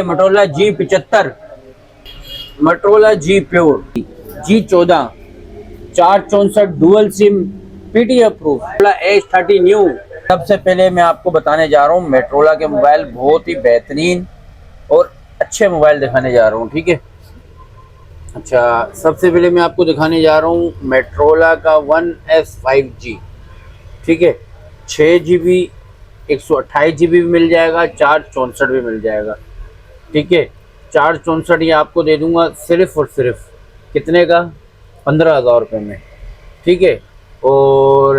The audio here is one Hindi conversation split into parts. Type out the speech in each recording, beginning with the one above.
Motorola G75, Motorola G pure, G14, 464 dual SIM, PT approve, H30 new. सबसे पहले मैं आपको बताने जा रहा हूँ मोटोरोला के मोबाइल, बहुत ही बेहतरीन और अच्छे मोबाइल दिखाने जा रहा हूँ, ठीक है। अच्छा, सबसे पहले मैं आपको दिखाने जा रहा हूँ मोटोरोला का One S 5G, ठीक है। 6 GB 128 GB भी मिल जाएगा, 464 भी मिल जाएगा, ठीक है। 464 ये आपको दे दूंगा सिर्फ और सिर्फ कितने का, 15,000 रुपये में, ठीक है। और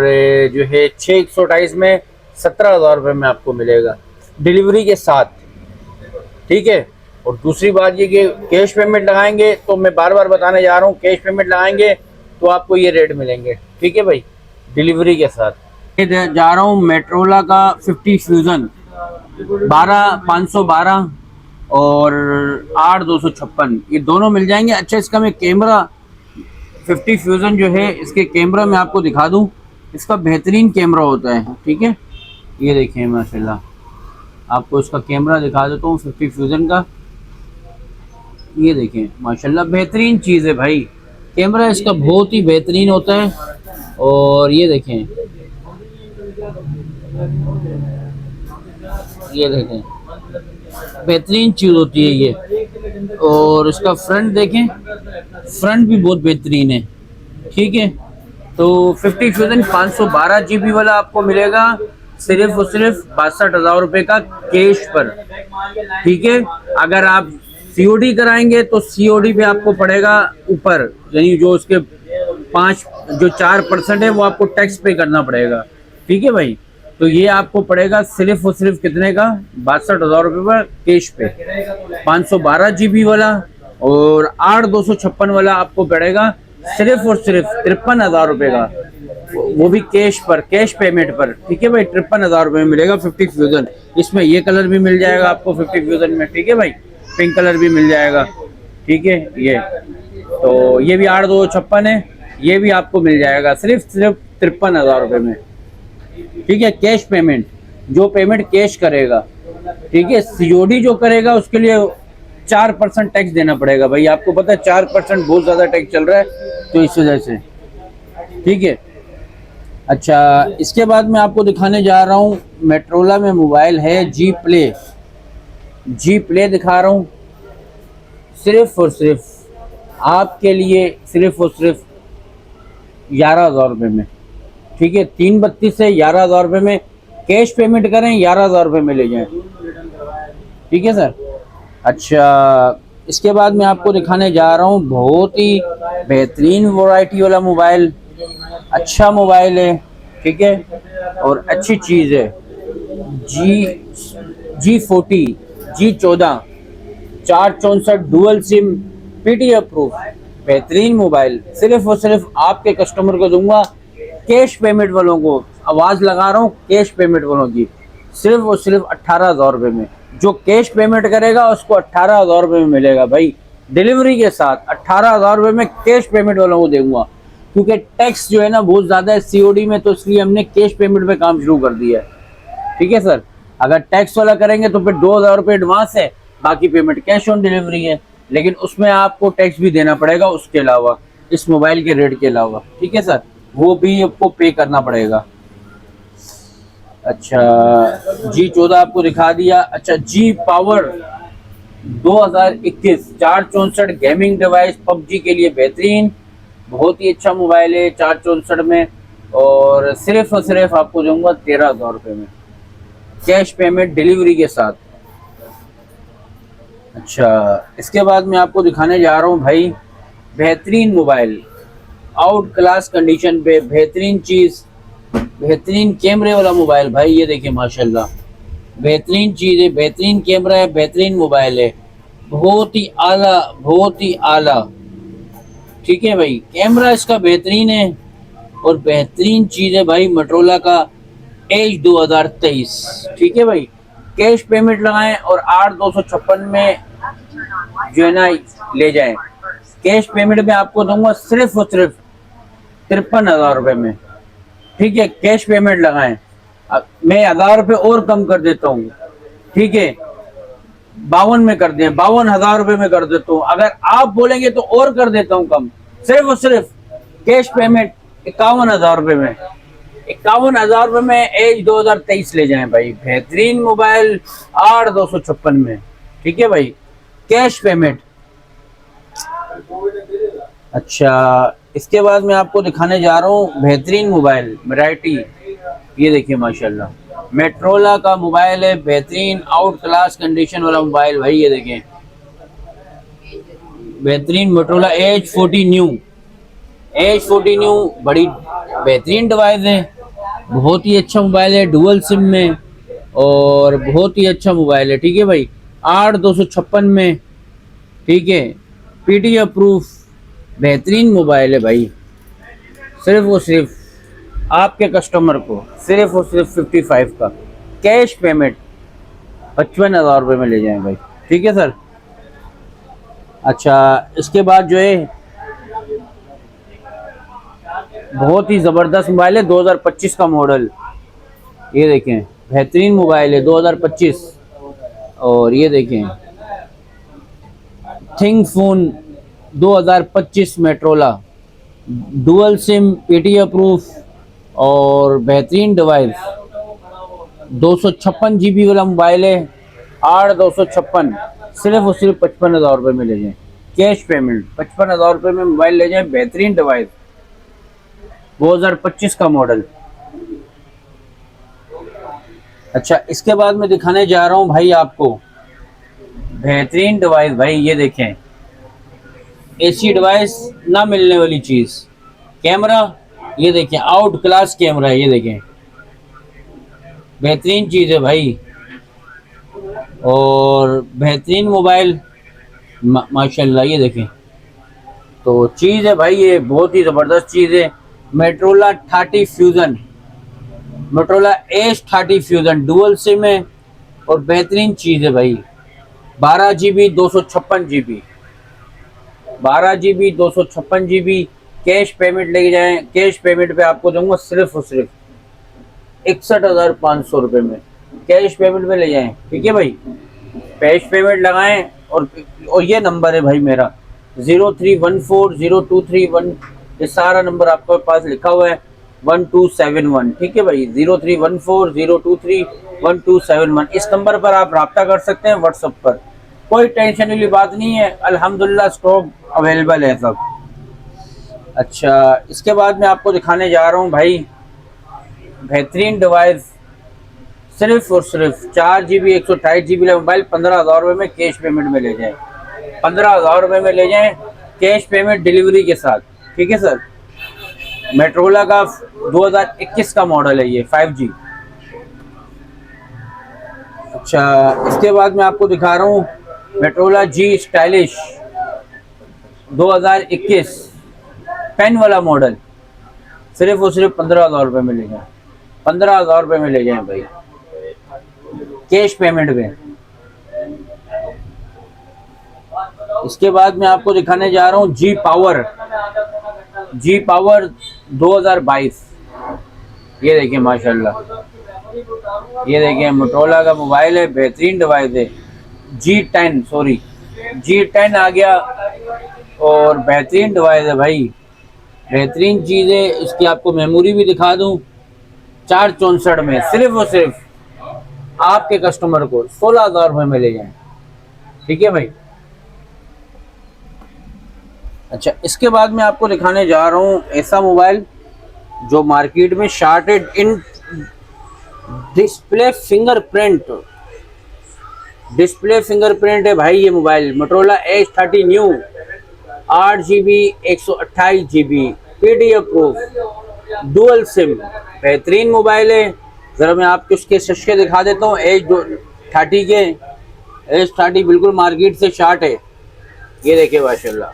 जो है 6 128 में 17,000 रुपये में आपको मिलेगा डिलीवरी के साथ, ठीक है। और दूसरी बात ये कि कैश पेमेंट लगाएंगे तो मैं बार बार बताने जा रहा हूँ, कैश पेमेंट लगाएंगे तो आपको ये रेट मिलेंगे, ठीक है भाई, डिलीवरी के साथ। जा रहा हूँ मोटोरोला का 50 फ्यूज़न 12 512 और 8 256, ये दोनों मिल जाएंगे। अच्छा, इसका मैं कैमरा 50 फ्यूज़न जो है, इसके कैमरा मैं आपको दिखा दूं, इसका बेहतरीन कैमरा होता है, ठीक है। ये देखें माशाल्लाह, आपको इसका कैमरा दिखा देता हूँ 50 फ्यूज़न का। ये देखें माशाल्लाह, बेहतरीन चीज़ है भाई, कैमरा इसका बहुत ही बेहतरीन होता है। और ये देखें, ये देखें बेहतरीन चीज़ होती है ये। और इसका फ्रंट देखें, फ्रंट भी बहुत बेहतरीन है, ठीक है। तो 50 फ्यूज़न 512 GB वाला आपको मिलेगा सिर्फ और सिर्फ 62,000 रुपये का कैश पर, ठीक है। अगर आप COD कराएंगे तो COD पे आपको पड़ेगा ऊपर, यानी जो उसके 4% है वो आपको टैक्स पे करना पड़ेगा, ठीक है भाई। तो ये आपको पड़ेगा सिर्फ और सिर्फ कितने का, 62,000 रुपये पर कैश पे। 512 GB वाला और 8 256 वाला आपको पड़ेगा सिर्फ और सिर्फ 53,000 रुपये का, वो भी कैश पर, कैश पेमेंट पर, ठीक है भाई। 53,000 रुपये में मिलेगा 50 फ्यूज़न। इसमें ये कलर भी मिल जाएगा आपको 50 फ्यूज़न में, ठीक है भाई, पिंक कलर भी मिल जाएगा, ठीक है। ये तो ये भी 8 256 है, ये भी आपको मिल जाएगा सिर्फ 53,000 रुपये में, ठीक है। कैश पेमेंट, जो पेमेंट कैश करेगा, ठीक है। COD जो करेगा उसके लिए 4% टैक्स देना पड़ेगा भाई, आपको पता है 4% बहुत ज़्यादा टैक्स चल रहा है, तो इस वजह से, ठीक है। अच्छा, इसके बाद मैं आपको दिखाने जा रहा हूँ मोटोरोला में मोबाइल है G प्ले दिखा रहा हूँ सिर्फ और सिर्फ आपके लिए, सिर्फ और सिर्फ 11,000 रुपये में, ठीक है। 332 से 11,000 रुपये में कैश पेमेंट करें, 11,000 रुपये में ले जाएं, ठीक है सर। अच्छा, इसके बाद मैं आपको दिखाने जा रहा हूँ बहुत ही बेहतरीन वैरायटी वाला मोबाइल, अच्छा मोबाइल है, ठीक है, और अच्छी चीज़ है। G40 G14 464 dual SIM, PT approve, बेहतरीन मोबाइल सिर्फ और सिर्फ आपके कस्टमर को दूंगा, कैश पेमेंट वालों को आवाज़ लगा रहा हूँ, कैश पेमेंट वालों की सिर्फ और सिर्फ 18,000 रुपये में। जो कैश पेमेंट करेगा उसको 18,000 रुपये में मिलेगा भाई, डिलीवरी के साथ 18,000 रुपये में कैश पेमेंट वालों को दूंगा, क्योंकि टैक्स जो है ना बहुत ज़्यादा है COD में, तो इसलिए हमने कैश पेमेंट पे काम शुरू कर दिया है, ठीक है सर। अगर टैक्स वाला करेंगे तो फिर 2,000 रुपये एडवांस है, बाकी पेमेंट कैश ऑन डिलीवरी है, लेकिन उसमें आपको टैक्स भी देना पड़ेगा उसके अलावा, इस मोबाइल के रेट के अलावा, ठीक है सर, वो भी आपको पे करना पड़ेगा। अच्छा, G14 आपको दिखा दिया। अच्छा, G power 2021 464 gaming device PUBG के लिए बेहतरीन, बहुत ही अच्छा मोबाइल है 464 में, और सिर्फ आपको दूंगा 13,000 रुपये में, कैश पेमेंट डिलीवरी के साथ। अच्छा, इसके बाद मैं आपको दिखाने जा रहा हूँ भाई बेहतरीन मोबाइल, आउट क्लास कंडीशन पे बेहतरीन चीज़, बेहतरीन कैमरे वाला मोबाइल भाई। ये देखिए माशाल्लाह, बेहतरीन चीज़ है, बेहतरीन कैमरा है, बेहतरीन मोबाइल है, बहुत ही आला, बहुत ही आला, ठीक है भाई। कैमरा इसका बेहतरीन है और बेहतरीन चीज़ है भाई मोटोरोला का Edge 2023, ठीक है भाई। कैश पेमेंट लगाएं और 8 256 में जो है ना ले जाएं, कैश पेमेंट में आपको दूंगा सिर्फ और सिर्फ 53,000 रुपये में, ठीक है। कैश पेमेंट लगाएं, मैं 1,000 रुपये और कम कर देता हूँ, ठीक है। 52 में कर दें, 52,000 रुपए में कर देता हूँ। अगर आप बोलेंगे तो और कर देता हूँ कम, सिर्फ और सिर्फ कैश पेमेंट 51,000 रुपए में। 51,000 रुपए में एज 2023 ले जाएं भाई, बेहतरीन मोबाइल 8256 में। ठीक है भाई, कैश पेमेंट। अच्छा, इसके बाद मैं आपको दिखाने जा रहा हूँ बेहतरीन मोबाइल वैरायटी। ये देखिए माशाल्लाह, मेट्रोला का मोबाइल है, बेहतरीन आउट क्लास कंडीशन वाला मोबाइल भाई। ये देखें, बेहतरीन Motorola H40 new, H40 new बड़ी बेहतरीन डिवाइस है। बहुत ही अच्छा मोबाइल है, डुअल सिम में, और बहुत ही अच्छा मोबाइल है। ठीक है भाई, 8256 में। ठीक है, पीटी अप्रूव बेहतरीन मोबाइल है भाई। सिर्फ और सिर्फ आपके कस्टमर को सिर्फ और सिर्फ 55 का कैश पेमेंट 55,000 रुपये में ले जाएं भाई। ठीक है सर। अच्छा, इसके बाद जो है बहुत ही ज़बरदस्त मोबाइल है, 2025 का मॉडल। ये देखें, बेहतरीन मोबाइल है 2025। और ये देखें, thing phone 2025 Motorola, dual SIM, पीटी अप्रूफ, और बेहतरीन डिवाइस। 256 GB वाला मोबाइल है, 8256, सिर्फ और सिर्फ 55,000 रुपये में ले जाएं कैश पेमेंट। 55,000 रुपये में मोबाइल ले जाएं, बेहतरीन डिवाइस, 2025 का मॉडल। अच्छा, इसके बाद मैं दिखाने जा रहा हूँ भाई आपको बेहतरीन डिवाइस भाई। ये देखें, ऐसी डिवाइस ना मिलने वाली चीज़, कैमरा। ये देखें, आउट क्लास कैमरा है। ये देखें, बेहतरीन चीज़ है भाई, और बेहतरीन मोबाइल माशाल्लाह। ये देखें, तो चीज़ है भाई, ये बहुत ही ज़बरदस्त चीज़ है। मेट्रोला 30 fusion, Motorola H30 fusion dual SIM है, और बेहतरीन चीज़ है भाई। 12 GB 256 GB, 12 GB 256 GB cash payment लेके जाएं। कैश पेमेंट पे आपको दूंगा सिर्फ और सिर्फ 61,500 रुपये में, कैश पेमेंट में ले जाएं। ठीक है भाई, कैश पेमेंट लगाएं। और ये नंबर है भाई मेरा 03140231, ये सारा नंबर आपके पास लिखा हुआ है 1271। ठीक है भाई, 03140231 इस नंबर पर आप रब्ता कर सकते हैं व्हाट्सएप पर। कोई टेंशन वाली बात नहीं है, अल्हम्दुलिल्लाह स्टॉक अवेलेबल है सब। अच्छा, इसके बाद मैं आपको दिखाने जा रहा हूँ भाई बेहतरीन डिवाइस, सिर्फ और सिर्फ 4 GB 128 GB मोबाइल 15,000 रुपये में कैश पेमेंट में ले जाएं। 15,000 रुपये में ले जाएं कैश पेमेंट डिलीवरी के साथ। ठीक है सर। मेट्रोला का 2021 का मॉडल है ये, 5G। अच्छा, इसके बाद मैं आपको दिखा रहा हूँ मेट्रोला G स्टाइलिश 2021 पेन वाला मॉडल, सिर्फ और सिर्फ 15,000 रुपये में ले जाएं। 15,000 रुपये में ले जाएं भाई, कैश पेमेंट में। इसके बाद मैं आपको दिखाने जा रहा हूँ G पावर 2022। ये देखिए माशाल्लाह, ये देखिए मोटरोला का मोबाइल है, बेहतरीन डिवाइस है। G10 आ गया, और बेहतरीन डिवाइस है भाई, बेहतरीन चीज़ है। इसकी आपको मेमोरी भी दिखा दूँ, 464 में, सिर्फ और सिर्फ आपके कस्टमर को 16,000 रुपये में ले जाएं। ठीक है भाई। अच्छा, इसके बाद मैं आपको दिखाने जा रहा हूँ ऐसा मोबाइल जो मार्केट में शार्टेड इन डिस्प्ले फिंगरप्रिंट है भाई। ये mobile Motorola H30 new, 8 GB 128 GB PD approve, dual SIM, बेहतरीन मोबाइल है। ज़रा मैं आपको उसके शशके दिखा देता हूँ। H30 बिल्कुल मार्केट से शार्ट है। ये देखिए माशाल्लाह,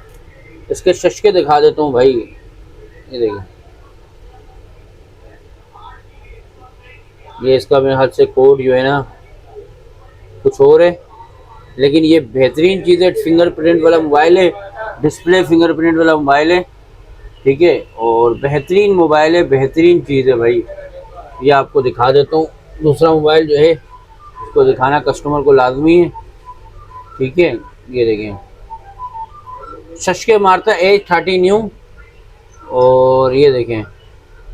इसके शशके दिखा देता हूँ भाई। ये देखिए, ये इसका मेरे हाथ से कोड जो है ना कुछ और है, लेकिन ये बेहतरीन चीज़ है। फिंगरप्रिंट वाला मोबाइल है, डिस्प्ले फिंगरप्रिंट वाला मोबाइल है। ठीक है, और बेहतरीन मोबाइल है, बेहतरीन चीज़ है भाई। ये आपको दिखा देता हूँ। दूसरा मोबाइल जो है इसको दिखाना कस्टमर को लाजमी है। ठीक है, ये देखें शशके मारता A30 न्यू। और ये देखें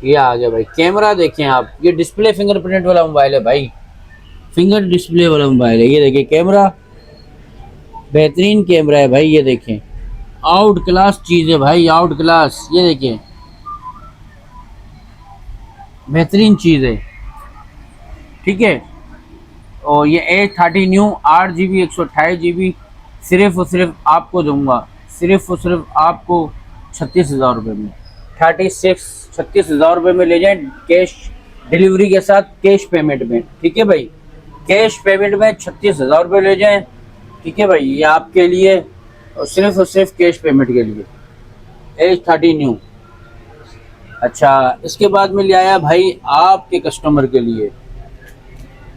ये आ गया भाई। कैमरा देखें आप, ये डिस्प्ले फिंगरप्रिंट वाला मोबाइल है भाई, फिंगर डिस्प्ले वाला मोबाइल है। ये देखिए कैमरा, बेहतरीन कैमरा है भाई। ये देखें आउट क्लास चीज़ है भाई, आउट क्लास। ये देखें बेहतरीन चीज़ है, ठीक है। और ये A30 न्यू 8 GB 128 GB सिर्फ और सिर्फ आपको दूंगा, सिर्फ और सिर्फ आपको 36,000 रुपये में। 36,000 रुपये में ले जाएं कैश डिलीवरी के साथ, कैश पेमेंट में, ठीक है भाई। कैश पेमेंट में 36,000 रुपये ले जाएं, ठीक है भाई। ये आपके लिए और सिर्फ कैश पेमेंट के लिए A30 न्यू। अच्छा, इसके बाद में ले आया भाई आपके कस्टमर के लिए,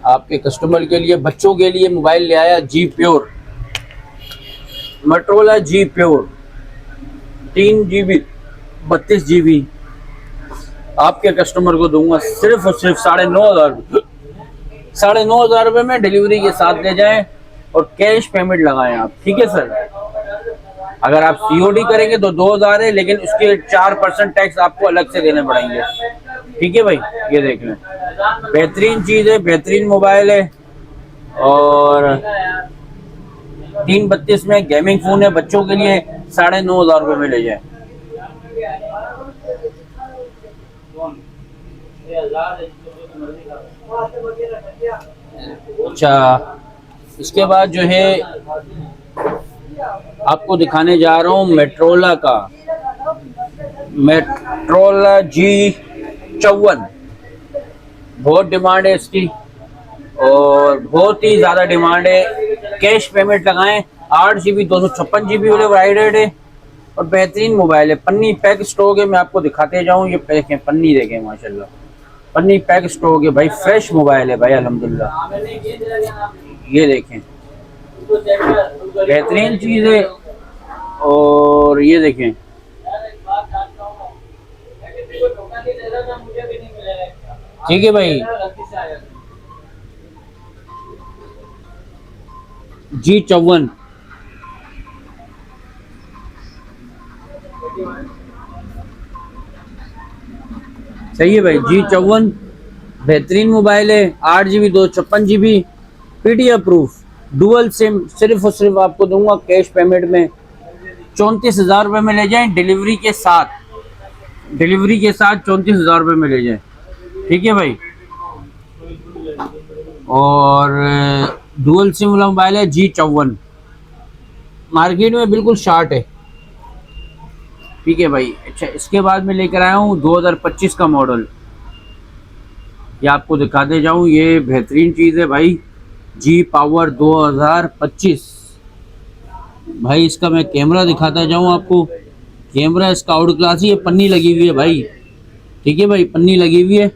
आपके कस्टमर के लिए, बच्चों के लिए मोबाइल ले आया G pure, Motorola G pure 3 GB 32 GB। आपके कस्टमर को दूंगा सिर्फ और सिर्फ 9,500 9,500 रुपये में डिलीवरी के साथ ले जाएं और कैश पेमेंट लगाएं आप, ठीक है सर। अगर आप COD करेंगे तो 2,000 है, लेकिन उसके 4% टैक्स आपको अलग से देने पड़ेंगे, ठीक है भाई। ये देख लें, बेहतरीन चीज़ है, बेहतरीन मोबाइल है। और 332 में गेमिंग फ़ोन है, बच्चों के लिए 9,500 रुपये में ले जाए। अच्छा, इसके बाद जो है आपको दिखाने जा रहा हूँ मोटोरोला का, मोटोरोला G54। बहुत डिमांड है इसकी और बहुत ही ज़्यादा डिमांड है। कैश पेमेंट लगाएं। 8 GB 256 GB वाले वाइडेड है और बेहतरीन मोबाइल है। पन्नी पैक स्टॉक है, मैं आपको दिखाते जाऊँ। ये देखें पन्नी, देखें माशाल्लाह पन्नी पैक स्टॉक है भाई, फ्रेश मोबाइल है भाई अल्हम्दुलिल्लाह। ये देखें बेहतरीन चीज़ है। और ये देखें ठीक है भाई, G54 सही है भाई। G54 बेहतरीन मोबाइल है। 8 GB 256 GB PDF proof, dual SIM. सिर्फ और सिर्फ आपको दूंगा कैश पेमेंट में 34,000 रुपये में ले जाएं डिलीवरी के साथ, डिलीवरी के साथ 34,000 रुपये में ले जाएं, ठीक है भाई। और डुअल सिम वाला मोबाइल है G54, मार्केट में बिल्कुल शार्ट है, ठीक है भाई। अच्छा, इसके बाद मैं लेकर आया हूँ 2025 का मॉडल, ये आपको दिखाते जाऊँ। ये बेहतरीन चीज़ है भाई, G पावर 2025 भाई। इसका मैं कैमरा दिखाता जाऊँ आपको। कैमरा इसका आउट क्लास ही है, पन्नी लगी हुई है भाई, ठीक है भाई, पन्नी लगी हुई है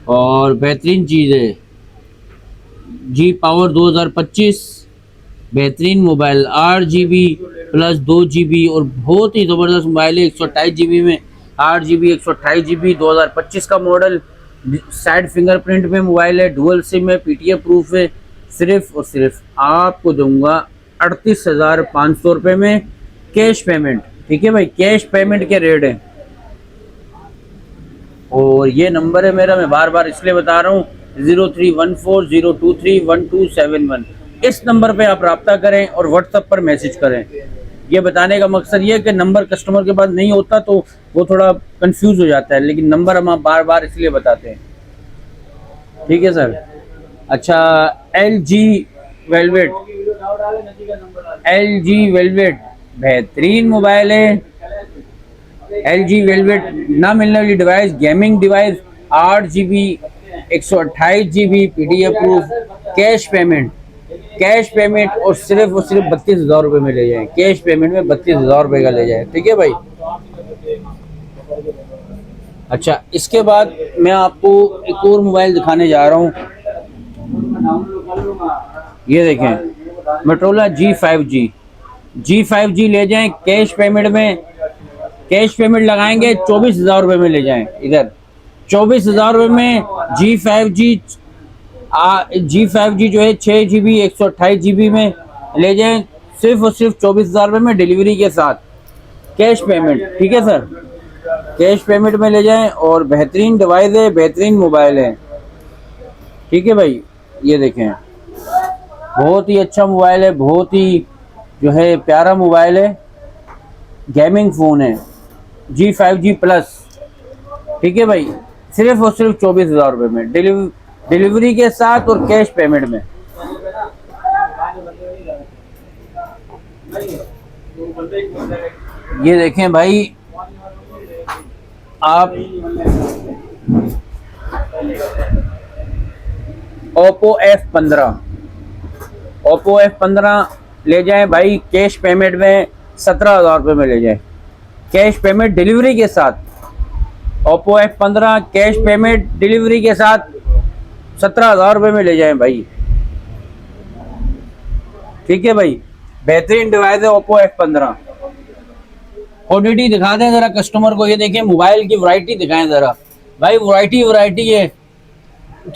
और बेहतरीन चीज़ है। G पावर 2025 बेहतरीन मोबाइल, 8 GB प्लस 2 GB और बहुत ही ज़बरदस्त मोबाइल है। 128 GB में 8 GB 128 GB 2025 का मॉडल। साइड फिंगरप्रिंट में मोबाइल है, डुअल सिम है, PDF प्रूफ है। सिर्फ और सिर्फ आपको दूंगा 38,500 रुपये में कैश पेमेंट, ठीक है भाई। कैश पेमेंट के रेट हैं। और ये नंबर है मेरा, मैं बार बार इसलिए बता रहा हूँ, 0314023127 इस नंबर पे आप रब्ता करें और व्हाट्सएप पर मैसेज करें। ये बताने का मकसद ये है कि नंबर कस्टमर के पास नहीं होता तो वो थोड़ा कंफ्यूज हो जाता है, लेकिन नंबर हम आप बार बार इसलिए बताते हैं, ठीक है सर। अच्छा, LG वेलवेट बेहतरीन मोबाइल है। LG वेलवेट ना मिलने वाली device, gaming device, 8 GB 128 GB PDF proof, cash payment और सिर्फ 32,000 रुपये में ले जाएं। कैश पेमेंट में 32,000 रुपये का ले जाएं, ठीक है भाई। अच्छा, इसके बाद मैं आपको एक और मोबाइल दिखाने जा रहा हूँ। ये देखें मोटोरोला G5G ले जाएं कैश पेमेंट में। कैश पेमेंट लगाएंगे 24,000 रुपये में ले जाएं। इधर 24,000 रुपये में G5G जो है 6 GB 128 GB में ले जाएं सिर्फ और सिर्फ 24,000 रुपये में डिलीवरी के साथ, कैश पेमेंट। ठीक है सर, कैश पेमेंट में ले जाएं और बेहतरीन डिवाइस है, बेहतरीन मोबाइल है। ठीक है भाई, ये देखें बहुत ही अच्छा मोबाइल है, बहुत ही जो है प्यारा मोबाइल है, गेमिंग फ़ोन है, G5G प्लस। ठीक है भाई, सिर्फ और सिर्फ 24,000 रुपये में डिलीवरी के साथ और कैश पेमेंट में। ये देखें भाई, आप ओप्पो F15 ले जाएं भाई, कैश पेमेंट में 17,000 रुपये में ले जाएं, कैश पेमेंट डिलीवरी के साथ। Oppo F15 cash payment delivery के साथ 17,000 रुपये में ले जाएं भाई। ठीक है भाई, बेहतरीन डिवाइस है ओप्पो F15। क्वांटिटी दिखा दें ज़रा कस्टमर को, ये देखें मोबाइल की वैरायटी दिखाएं ज़रा भाई, वैरायटी है।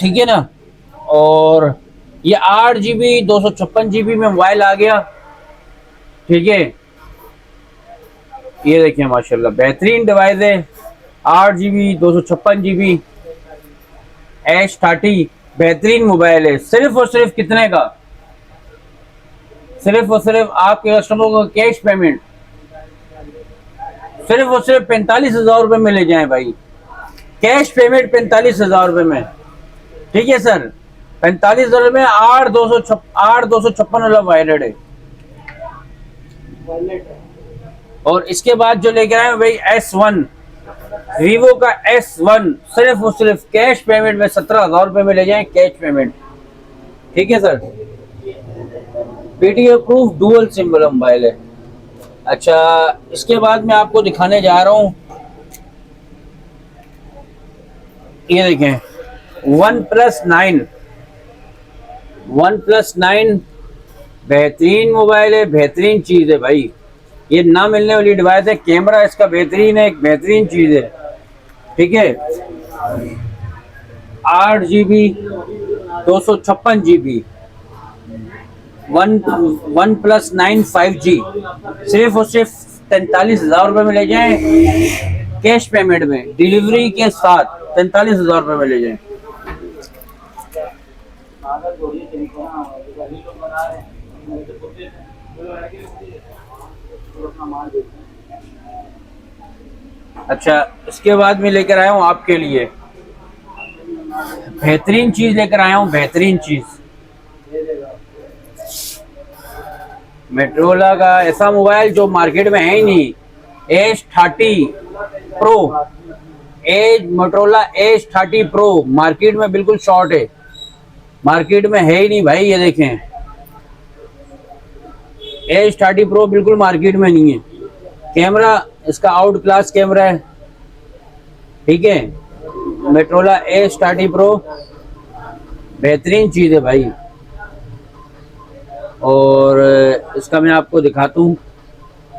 ठीक है ना, और ये 8 GB 256 GB में मोबाइल आ गया। ठीक है, ये देखिए माशाल्लाह बेहतरीन डिवाइस है, 8 GB 256 GB H30, बेहतरीन मोबाइल है। सिर्फ और सिर्फ कितने का, सिर्फ और सिर्फ आपके कस्टमर को कैश पेमेंट सिर्फ और सिर्फ 45,000 रुपये में ले जाएं भाई, कैश पेमेंट 45,000 रुपये में। ठीक है सर, 45,000 में 8,256 वाला वायलेट है। और इसके बाद जो लेकर आए भाई S1, वीवो का S1, सिर्फ और सिर्फ कैश पेमेंट में 17,000 रुपये में ले जाएं, कैश पेमेंट। ठीक है sir, PTO proof dual SIM वाला मोबाइल है। अच्छा, इसके बाद मैं आपको दिखाने जा रहा हूँ, ये देखें OnePlus 9 बेहतरीन मोबाइल है, बेहतरीन चीज़ है भाई, ये ना मिलने वाली डिवाइस है। कैमरा इसका बेहतरीन है, एक बेहतरीन चीज़ है। ठीक है, 8 GB 256 GB OnePlus 9 5G, सिर्फ और सिर्फ 43,000 रुपये में ले जाएं, कैश पेमेंट में डिलीवरी के साथ 43,000 रुपये में ले जाएं। अच्छा, इसके बाद मैं लेकर आया हूँ आपके लिए बेहतरीन चीज, लेकर आया हूँ बेहतरीन चीज, मोटोरोला का ऐसा मोबाइल जो मार्केट में है ही नहीं, H30 Pro, Motorola H30 Pro market में बिल्कुल शॉर्ट है, मार्केट में है ही नहीं भाई। ये देखें H30 Pro बिल्कुल मार्केट में नहीं है। कैमरा इसका आउट क्लास कैमरा है। ठीक है, मोटोरोला H30 Pro बेहतरीन चीज़ है भाई, और इसका मैं आपको दिखाता हूँ।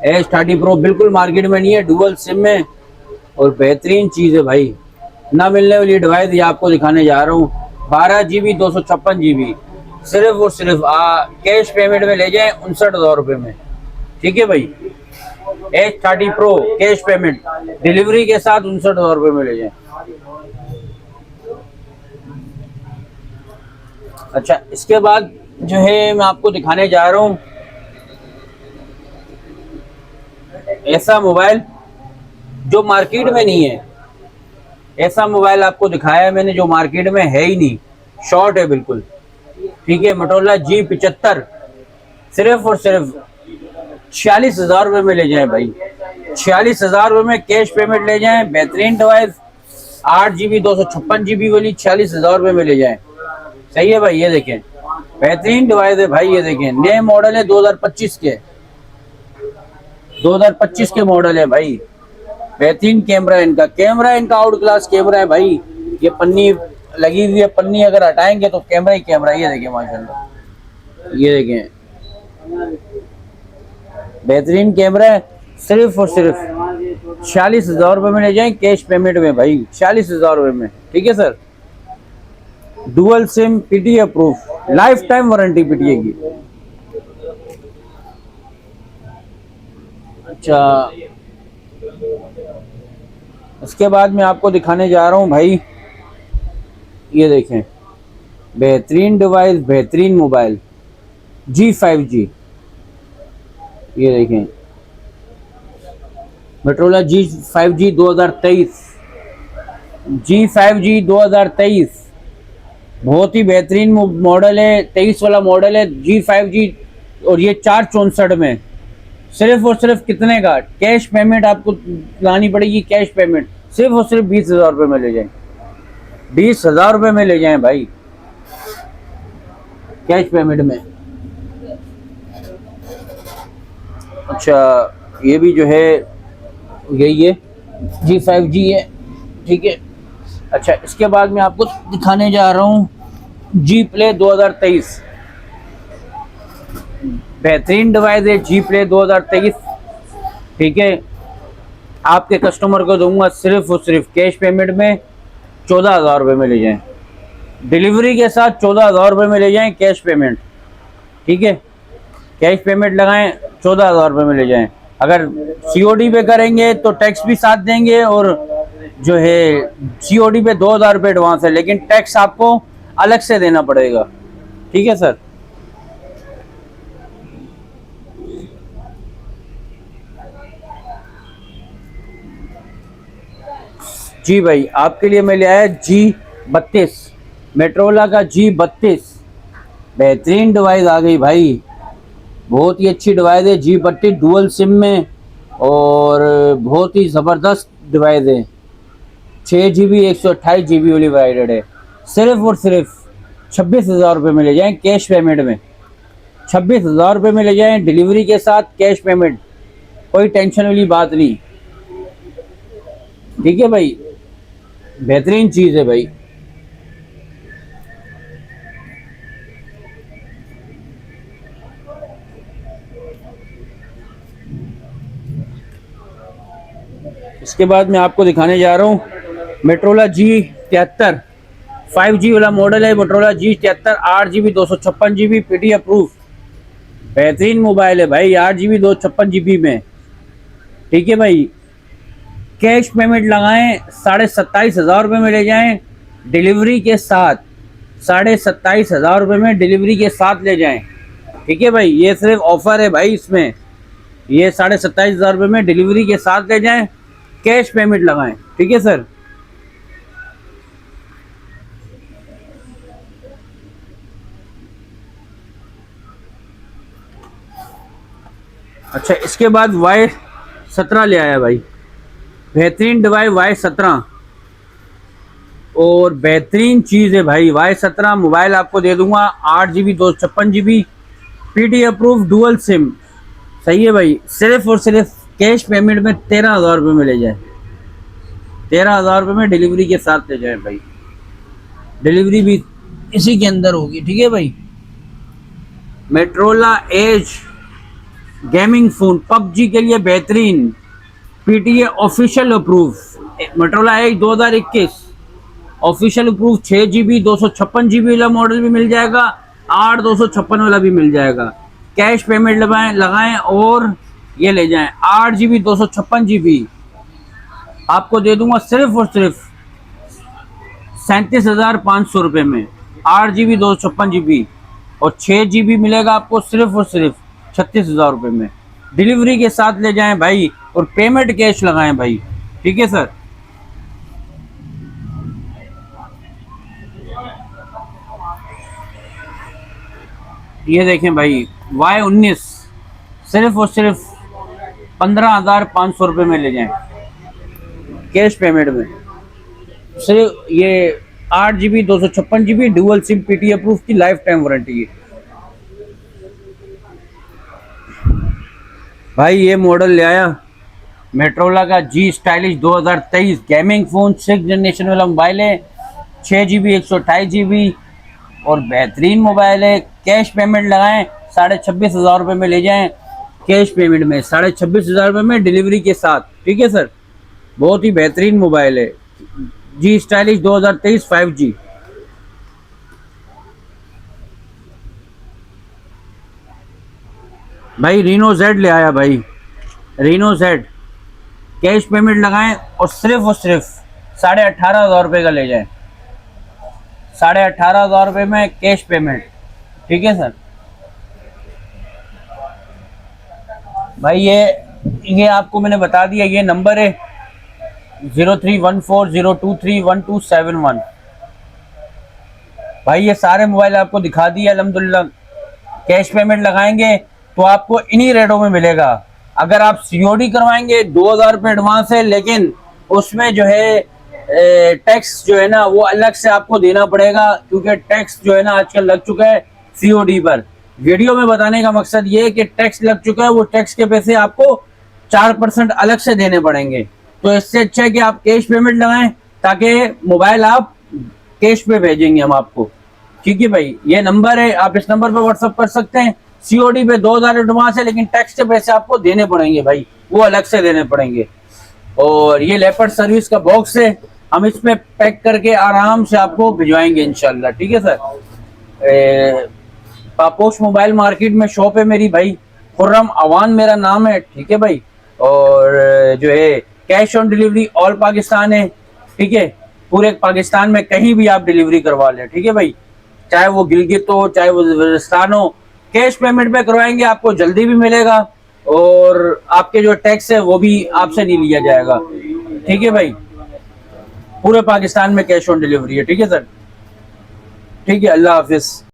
H30 Pro बिल्कुल मार्केट में नहीं है, डुअल सिम में, और बेहतरीन चीज़ है भाई, ना मिलने वाली डिवाइस ये आपको दिखाने जा रहा हूँ। 12 GB 256 GB, सिर्फ और सिर्फ कैश पेमेंट में ले जाएं 59,000 रुपये में। ठीक है भाई, H30 Pro cash payment delivery के साथ 59,000 रुपये में ले जाएं। अच्छा, इसके बाद जो है मैं आपको दिखाने जा रहा हूँ ऐसा मोबाइल जो मार्केट में नहीं है। ऐसा मोबाइल आपको दिखाया है मैंने जो मार्केट में है ही नहीं, शॉर्ट है बिल्कुल। ठीक है, मोटोरोला G75, सिर्फ और सिर्फ 46,000 रुपये में ले जाएं भाई, 46,000 रुपये में कैश पेमेंट ले जाएं। बेहतरीन डिवाइस, 8 GB 256 GB वाली 46,000 रुपये में ले जाएं। सही है भाई, ये देखें बेहतरीन डिवाइस है भाई, ये देखें नए मॉडल है 2025 के, 2025 के मॉडल है भाई। बेहतरीन कैमरा है इनका, आउट क्लास कैमरा है भाई। ये पन्नी लगी हुई है, पन्नी अगर हटाएंगे तो कैमरा ही कैमरा। ये देखें माशाल्लाह, ये देखें बेहतरीन कैमरा है। सिर्फ और सिर्फ 46,000 रुपये में ले जाएं, कैश पेमेंट में भाई, 46,000 रुपये में। ठीक है sir, dual SIM, PTA proof, life time warranty PTA की। अच्छा, इसके बाद मैं आपको दिखाने जा रहा हूँ भाई, ये देखें, बेहतरीन डिवाइस, बेहतरीन मोबाइल G5G। ये देखें, मोटोरोला G5G 2023, G5G 2023 बहुत ही बेहतरीन मॉडल है, 23 वाला मॉडल है G5G। और ये 464 में, सिर्फ और सिर्फ कितने का कैश पेमेंट आपको लानी पड़ेगी, कैश पेमेंट सिर्फ और सिर्फ 20,000 रुपये में ले जाएं, 20,000 रुपये में ले जाएं भाई, कैश पेमेंट में। अच्छा, ये भी जो है यही है, G5G है, ठीक है। अच्छा, इसके बाद मैं आपको दिखाने जा रहा हूँ G Play 2023, बेहतरीन डिवाइस है G Play 2023, ठीक है। आपके कस्टमर को दूंगा सिर्फ और सिर्फ कैश पेमेंट में 14,000 रुपये में ले जाएं, डिलीवरी के साथ 14,000 रुपये में ले जाएं कैश पेमेंट, ठीक है। कैश पेमेंट लगाएं, 14,000 रुपये में ले जाएं। अगर COD पे करेंगे तो टैक्स भी साथ देंगे, और जो है COD पे 2,000 रुपये एडवांस है, लेकिन टैक्स आपको अलग से देना पड़ेगा, ठीक है सर। जी भाई, आपके लिए मैं ले आया G32, मोटोरोला का G32, बेहतरीन डिवाइस आ गई भाई, बहुत ही अच्छी डिवाइस है G32 डुअल सिम में, और बहुत ही ज़बरदस्त डिवाइस है, 6 GB 128 GB वाली वाइडेड है। सिर्फ और सिर्फ 26,000 रुपये में ले जाएं कैश पेमेंट में, 26,000 रुपये में ले जाएं डिलीवरी के साथ कैश पेमेंट, कोई टेंशन वाली बात नहीं, ठीक है भाई, बेहतरीन चीज़ है भाई। इसके बाद मैं आपको दिखाने जा रहा हूँ मोटोरोला G73, 5G वाला मॉडल है, Motorola G73, 8GB 256GB PT approve, बेहतरीन मोबाइल है भाई, 8GB 256GB में, ठीक है भाई। कैश पेमेंट लगाएं, 27,500 रुपये में ले जाएं डिलीवरी के साथ, 27,500 रुपये में डिलीवरी के साथ ले जाएं, ठीक है भाई। ये सिर्फ ऑफर है भाई, इसमें ये 27,500 रुपये में डिलीवरी के साथ ले जाएं, कैश पेमेंट लगाएं, ठीक है सर। अच्छा, इसके बाद Y17 ले आया भाई, बेहतरीन डिवाइस Y17, और बेहतरीन चीज़ है भाई Y17 मोबाइल आपको दे दूंगा, 8GB 256GB PT approve dual SIM, सही है भाई। सिर्फ और सिर्फ कैश पेमेंट में 13,000 रुपये में ले जाए, 13,000 रुपये में डिलीवरी के साथ ले जाए भाई, डिलीवरी भी इसी के अंदर होगी, ठीक है भाई। Motorola Edge gaming phone PUBG के लिए बेहतरीन, PTA official approve, Motorola Edge 2021 official approve, 6GB 256GB वाला मॉडल भी मिल जाएगा, 8 256 वाला भी मिल जाएगा। कैश पेमेंट लगाएं और ये ले जाएं, 8GB 256GB आपको दे दूंगा सिर्फ और सिर्फ 37,500 रुपये में, 8GB 256GB, और 6GB मिलेगा आपको सिर्फ और सिर्फ 36,000 रुपये में, डिलीवरी के साथ ले जाएं भाई, और पेमेंट कैश लगाएं भाई, ठीक है सर। ये देखें भाई Y19 सिर्फ और सिर्फ 15,500 रुपये में ले जाएं कैश पेमेंट में, सिर्फ ये 8GB 256GB dual SIM PT approve की लाइफ टाइम वारंटी है भाई। ये मॉडल ले आया मोटोरोला का G stylish 2023, gaming phone 6 generation वाला मोबाइल है, 6GB 128GB, और बेहतरीन मोबाइल है। कैश पेमेंट लगाएं, 26,500 रुपये में ले जाएं कैश पेमेंट में, 26,500 रुपये में डिलीवरी के साथ, ठीक है सर। बहुत ही बेहतरीन मोबाइल है G स्टाइलिश 2023 5G। भाई रीनो Z ले आया भाई, रीनो सेट, कैश पेमेंट लगाएं और सिर्फ 18,500 रुपये का ले जाएं। 18,500 रुपये में कैश पेमेंट। ठीक है सर भाई, ये आपको मैंने बता दिया। ये नंबर है 0314023127 भाई। ये सारे मोबाइल आपको दिखा दिए अल्हम्दुलिल्लाह। कैश पेमेंट लगाएंगे तो आपको इन्हीं रेटों में मिलेगा। अगर आप सीओडी करवाएंगे 2,000 रुपये एडवांस है, लेकिन उसमें जो है टैक्स जो है ना वो अलग से आपको देना पड़ेगा, क्योंकि टैक्स जो है ना आजकल लग चुका है सीओडी पर। वीडियो में बताने का मकसद ये है कि टैक्स लग चुका है, वो टैक्स के पैसे आपको 4% अलग से देने पड़ेंगे। तो इससे अच्छा है कि आप कैश पेमेंट लगाएं, ताकि मोबाइल आप कैश पे भेजेंगे हम आपको। ठीक है भाई, ये नंबर है, आप इस नंबर पे व्हाट्सअप कर सकते हैं। सीओडी पे 2,000 एडवांस है, लेकिन टैक्स के पैसे आपको देने पड़ेंगे भाई, वो अलग से देने पड़ेंगे। और ये लेपर्ड सर्विस का बॉक्स है, हम इसमें पैक करके आराम से आपको भिजवाएंगे इंशाल्लाह। ठीक है सर। पापोश मोबाइल मार्केट में शॉप है मेरी भाई, खुर्रम अवान मेरा नाम है। ठीक है भाई, और जो है cash on delivery all Pakistan है। ठीक है, पूरे पाकिस्तान में कहीं भी आप डिलीवरी करवा लें। ठीक है भाई, चाहे वो गिलगित हो, चाहे वो वजिरिस्तान हो, कैश पेमेंट पे करवाएंगे आपको जल्दी भी मिलेगा, और आपके जो टैक्स है वो भी आपसे नहीं लिया जाएगा। ठीक है भाई, पूरे पाकिस्तान में कैश ऑन डिलीवरी है। ठीक है सर, ठीक है, अल्लाह हाफिज।